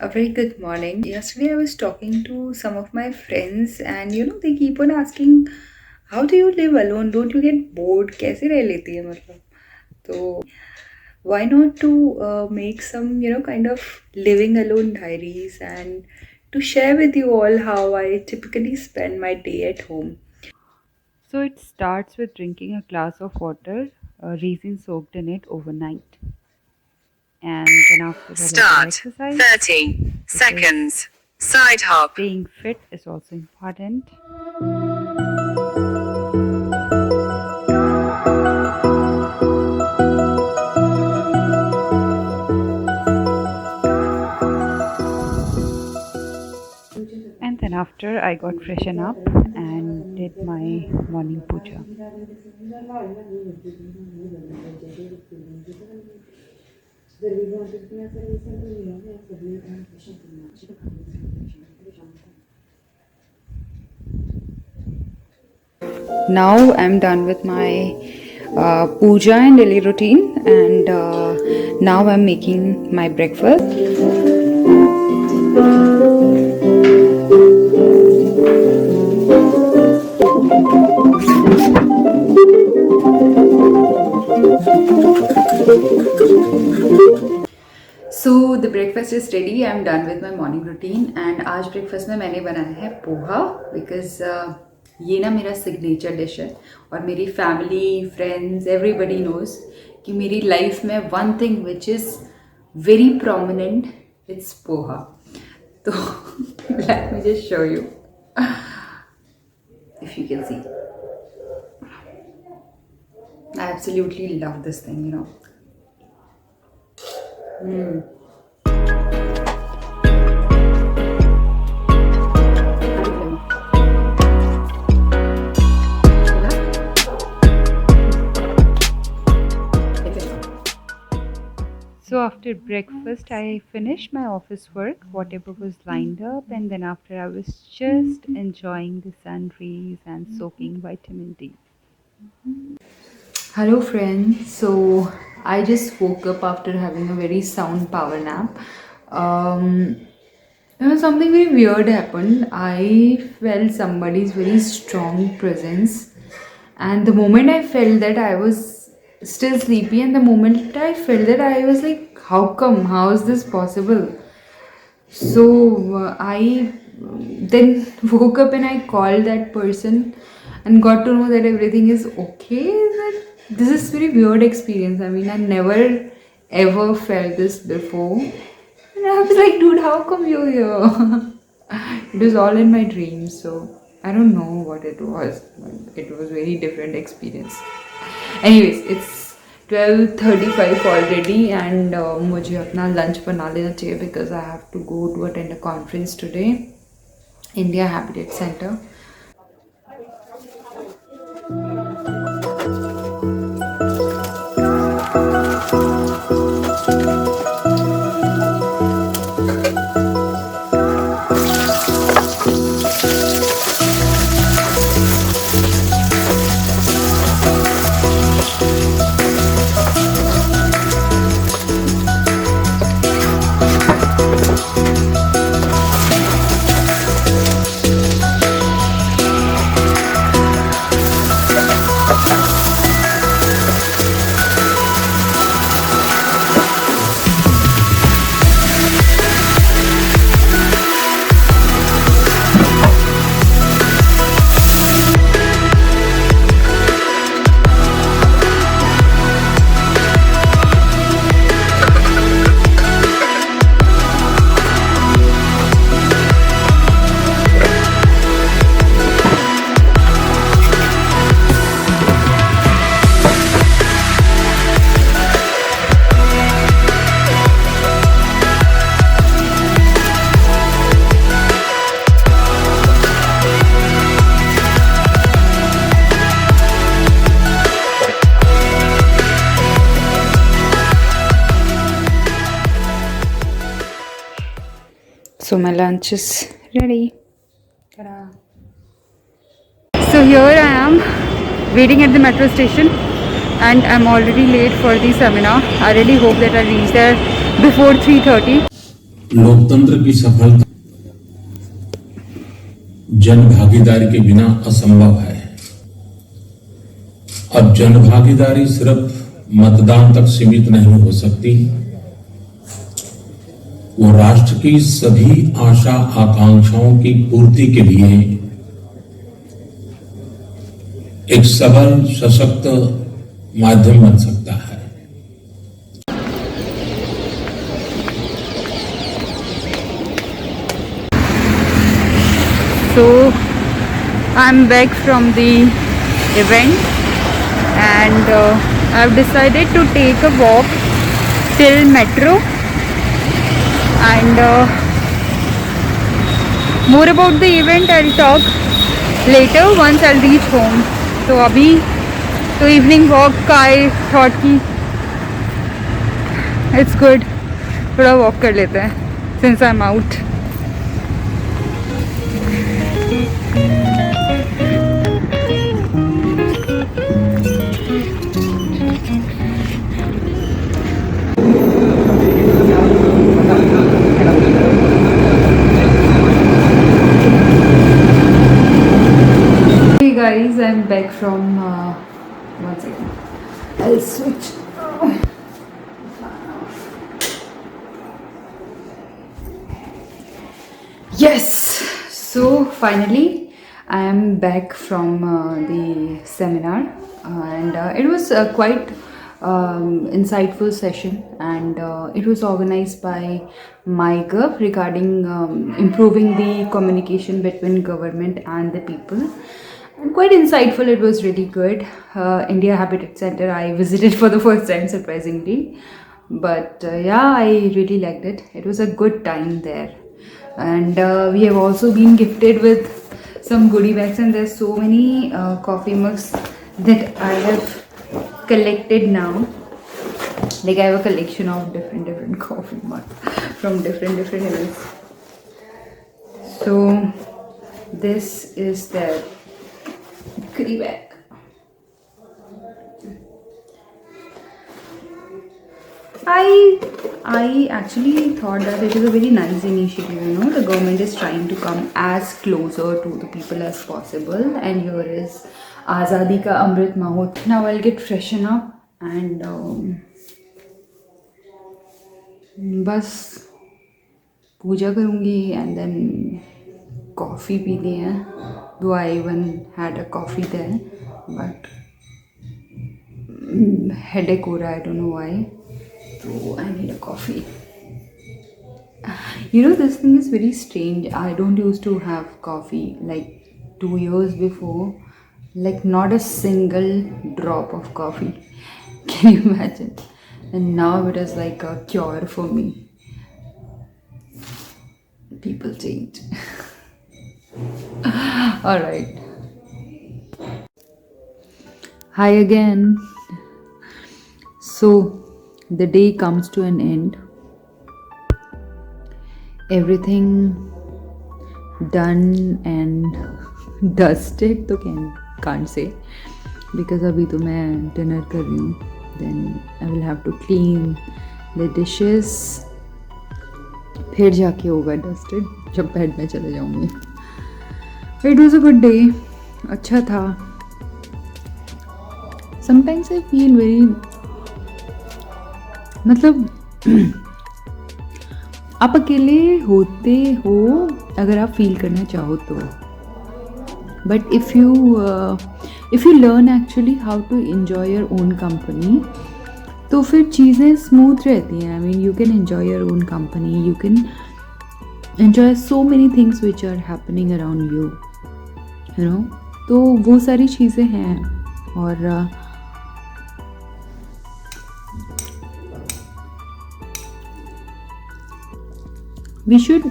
A very good morning. Yesterday, I was talking to some of my friends, and they keep on asking, how do you live alone? Don't you get bored? कैसे रह लेती है मतलब? तो why not to make some, kind of living alone diaries and to share with you all how I typically spend my day at home. So it starts with drinking a glass of water, resin soaked in it overnight, and then after a little Start. exercise 30 because seconds. Side hop. staying fit is also important. And then after I got freshen up and did my morning puja. Now I'm done with my puja and daily routine, and now I'm making my breakfast. So the breakfast is ready. I'm done with my morning routine, and आज breakfast में मैंने बनाया है poha because ये ना मेरा signature dish है और मेरी family, friends, everybody knows कि मेरी life में one thing which is very prominent, it's poha. तो let me just show you if you can see. I absolutely love this thing. So after breakfast, I finished my office work, whatever was lined up, and then after I was just enjoying the sun rays and soaking vitamin D. Hello friends, so I just woke up after having a very sound power nap. Something very weird happened. I felt somebody's very strong presence, and the moment I felt that I was still sleepy, and the moment I felt that I was like, how come? How is this possible? So I then woke up and I called that person and got to know that everything is okay. That this is very weird experience. I mean, I never ever felt this before. And I was like, dude, how come you're here? It was all in my dreams, so I don't know what it was. It was very different experience. Anyways, it's 12:35 already, and मुझे अपना lunch बना लेना चाहिए because I have to go to attend a conference today, India Habitat Center. So my lunch is ready. Ta-da. So here I am waiting at the metro station, and I'm already late for the seminar. I really hope that I reach there before 3:30. लोकतंत्र की सफलता जन भागीदारी के बिना असंभव है। अब जन भागीदारी सिर्फ मतदान तक सीमित नहीं हो सकती, वो राष्ट्र की सभी आशा आकांक्षाओं की पूर्ति के लिए एक सबल सशक्त माध्यम बन सकता है। So I'm back from the event and I've decided to take a walk till metro and more about the event I'll talk later once I'll reach home. So अभी तो evening walk का I thought कि it's good थोड़ा walk कर लेते हैं since I'm out. Hey guys, I'm back from 1 second. I'll switch. Yes, so finally I am back from the seminar and it was quite insightful session and it was organized by MyGov regarding improving the communication between government and the people. And quite insightful, it was really good. India Habitat Center I visited for the first time surprisingly, but yeah, I really liked it. It was a good time there. And we have also been gifted with some goodie bags and there's so many coffee mugs that I have collected now. Like I have a collection of different coffee mugs from different events. So this is the goodie bag. I actually thought that it is a very nice initiative, you know, the government is trying to come as closer to the people as possible, and here is Azadi Ka Amrit Mahotsav. Now I'll get freshen up and बस पूजा करूँगी and then coffee पीनी है, though I even had a coffee there, but headache हो रहा है, I don't know why. So I need a coffee. You know, this thing is very strange. I don't used to have coffee like 2 years before. Like not a single drop of coffee. Can you imagine? And now it is like a cure for me. People change. Alright. Hi again. So the day comes to an end. Everything done and dusted तो can't say because अभी तो मैं dinner कर रही हूँ. Then I will have to clean the dishes. फिर जाके होगा dusted जब bed में चले जाऊँगी. It was a good day. अच्छा था. Sometimes I feel very मतलब आप अकेले होते हो अगर आप फील करना चाहो तो, but if you learn actually how to enjoy your own company तो फिर चीज़ें स्मूथ रहती हैं. I mean you can enjoy your own company, you can enjoy so many things which are happening around you know. तो वो सारी चीज़ें हैं और we should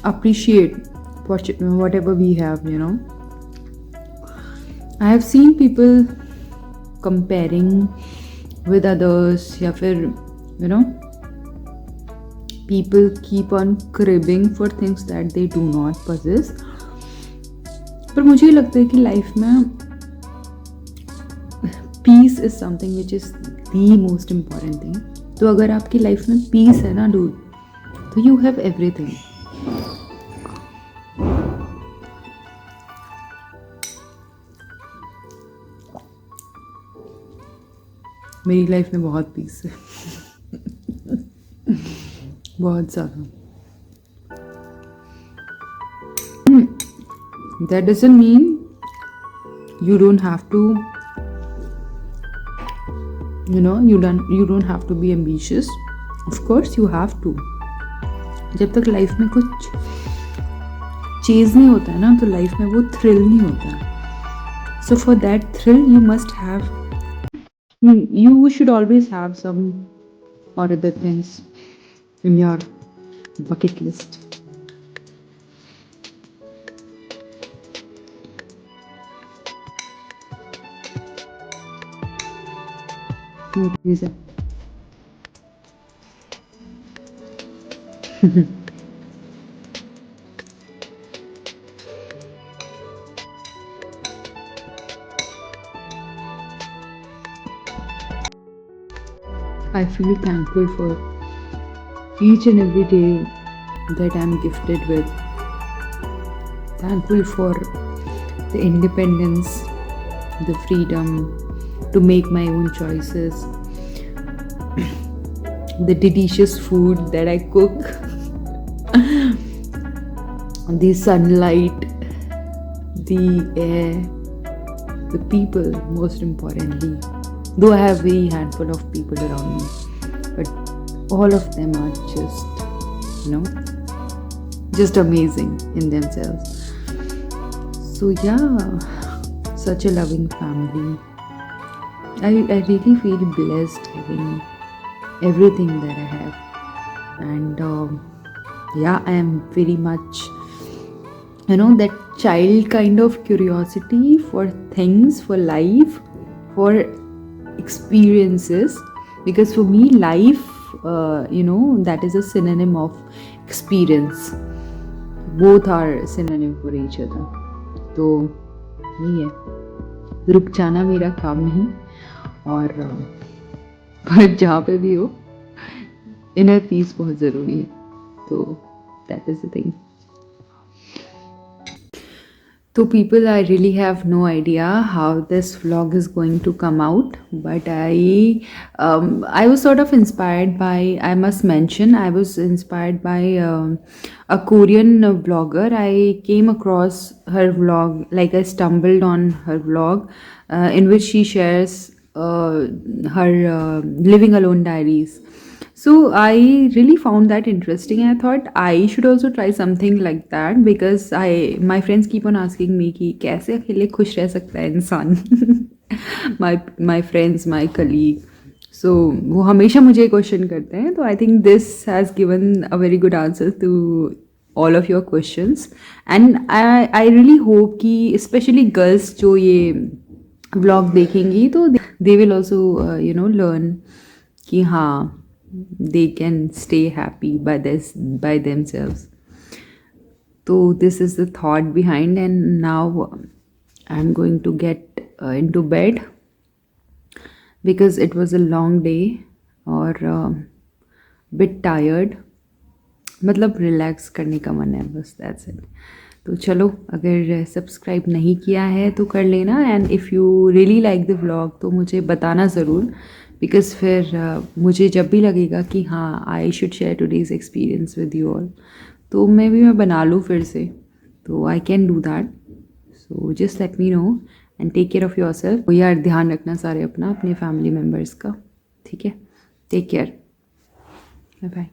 appreciate whatever we have, you know. I have seen people comparing with others या फिर you know people keep on cribbing for things that they do not possess. पर मुझे लगता है कि लाइफ में peace is something which is the most important thing. तो अगर आपकी लाइफ में पीस है ना डूड, तो तो यू हैव एवरीथिंग. मेरी लाइफ में बहुत पीस है. बहुत ज़्यादा. That doesn't mean you don't have to, you don't have to be ambitious. Of course you have to. जब तक लाइफ में कुछ चीज़ नहीं होता है ना, तो लाइफ में वो थ्रिल नहीं होता. So for that thrill you must have, you should always have some or other things in your bucket list. Please. I feel thankful for each and every day that I'm gifted with. Thankful for the independence, the freedom to make my own choices, the delicious food that I cook, the sunlight, the air, the people, most importantly. Though I have very handful of people around me, but all of them are just amazing in themselves. So yeah, such a loving family. I really feel blessed having everything that I have, and I am very much, that child kind of curiosity for things, for life, for experiences. Because for me, life, that is a synonym of experience. Both are synonym for each other. तो यही है, रुक जाना मेरा काम नहीं, और पर जहाँ पे भी हो, इनर पीस बहुत ज़रूरी है. तो that is the thing. So people, I really have no idea how this vlog is going to come out, but I was sort of inspired by, I must mention, I was inspired by a Korean vlogger. I came across her vlog, like I stumbled on her vlog in which she shares her living alone diaries. So I really found that interesting. I thought I should also try something like that, because my friends keep on asking me कि कैसे अकेले खुश रह सकता है इंसान. my friends, my colleague. So वो हमेशा मुझे क्वेश्चन करते हैं. तो I think this has given a very good answer to all of your questions. And I really hope कि especially girls जो ये vlog देखेंगी, तो they will also learn कि हाँ, they can stay happy by themselves. So this is the thought behind, and now I'm going to get into bed because it was a long day, or bit tired. मतलब relax करने का मन है बस, that's it. तो चलो, अगर subscribe नहीं किया है तो कर लेना, and if you really like the vlog तो मुझे बताना ज़रूर, बिकॉज फिर मुझे जब भी लगेगा कि हाँ, I should share today's experience with you all, तो मैं बना लूँ फिर से, तो I can do that. So just let me know and take care of yourself. यार ध्यान रखना सारे अपना, अपने फैमिली मेम्बर्स का, ठीक है? Take care, bye bye.